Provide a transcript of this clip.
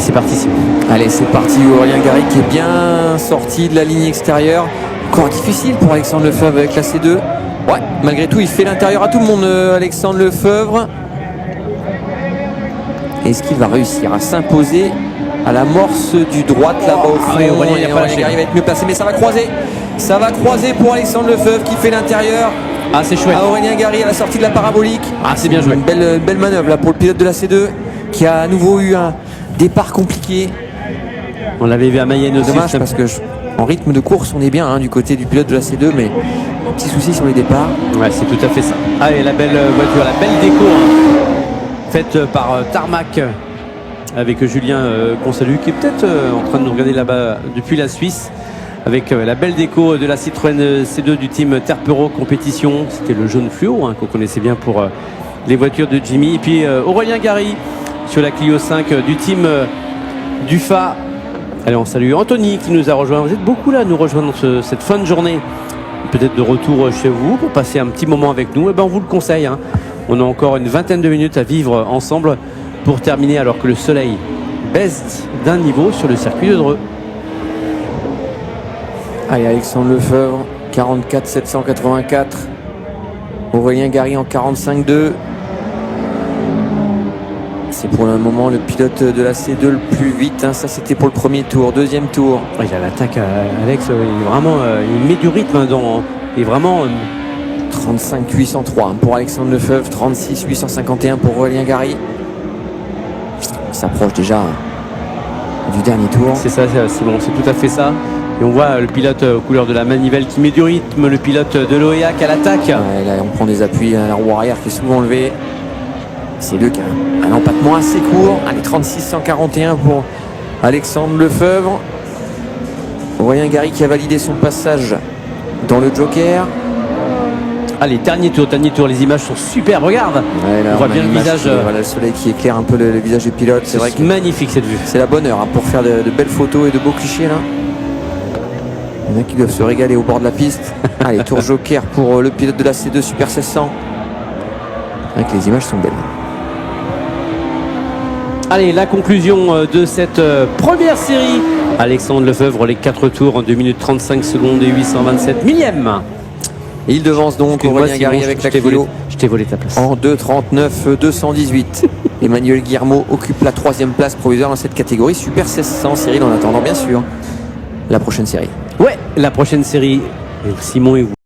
c'est parti Simon. Allez, c'est parti. Aurélien Gary qui est bien sorti de la ligne extérieure. Encore difficile pour Alexandre Lefebvre avec la C2. Ouais, malgré tout, il fait l'intérieur à tout le monde, Alexandre Lefebvre. Est-ce qu'il va réussir à s'imposer à l'amorce du droite là-bas au fond? Aurélien Gary va être mieux placé, mais ça va croiser. Ça va croiser pour Alexandre Lefebvre qui fait l'intérieur. Ah, c'est chouette. À Aurélien Gary à la sortie de la parabolique. Ah, c'est bien joué. Une belle manœuvre là pour le pilote de la C2 qui a à nouveau eu un départ compliqué. On l'avait vu à Mayenne aussi. Dommage parce que en rythme de course on est bien du côté du pilote de la C2, mais un petit souci sur les départs. Ouais, c'est tout à fait ça. Ah, et la belle voiture, la belle déco faite par Tarmac avec Julien qu'on salue, qui est peut-être en train de nous regarder là-bas depuis la Suisse, avec la belle déco de la Citroën C2 du team Terpero Compétition. C'était le jaune fluo qu'on connaissait bien pour les voitures de Jimmy. Et puis Aurélien Gary sur la Clio 5 du team Dufa. Allez, on salue Anthony qui nous a rejoint. Vous êtes beaucoup là à nous rejoindre cette fin de journée. Peut-être de retour chez vous pour passer un petit moment avec nous. Et ben, on vous le conseille. On a encore une vingtaine de minutes à vivre ensemble pour terminer alors que le soleil baisse d'un niveau sur le circuit de Dreux. Allez, Alexandre Lefebvre, 44 784. Aurélien Gary en 45-2. C'est pour le moment le pilote de la C2 le plus vite. Ça, c'était pour le premier tour. Deuxième tour. Il a l'attaque, Alex. Il est vraiment, il met du rythme il est vraiment. 35 803 pour Alexandre Lefebvre. 36 851 pour Aurélien Gary. Il s'approche déjà du dernier tour. C'est ça, c'est bon, c'est tout à fait ça. Et on voit le pilote aux couleurs de la manivelle qui met du rythme. Le pilote de l'OEAC à l'attaque. Ouais, là, on prend des appuis à la roue arrière qui est souvent levée. C'est le cas. Un empattement assez court. Allez, 36 141 pour Alexandre Lefebvre. Aurélien Gary qui a validé son passage dans le Joker. Allez, dernier tour, les images sont superbes, regarde. Ouais, là, on voit bien le visage. Voilà, le soleil qui éclaire un peu le visage du pilote. C'est vrai que magnifique cette vue. C'est la bonne heure pour faire de belles photos et de beaux clichés là. Il y en a qui doivent se régaler au bord de la piste. Allez, tour Joker pour le pilote de la C2 Super 1600. C'est vrai que les images sont belles. Allez, la conclusion de cette première série. Alexandre Lefebvre, les 4 tours en 2 minutes 35 secondes et 827 millièmes. Et il devance donc Aurélien Gary avec la Clio. Je t'ai volé ta place. En 2:39 218. Emmanuel Guillermo occupe la 3e place provisoire dans cette catégorie Super 1600. Cyril, en attendant bien sûr la prochaine série. Ouais, la prochaine série. Simon et vous.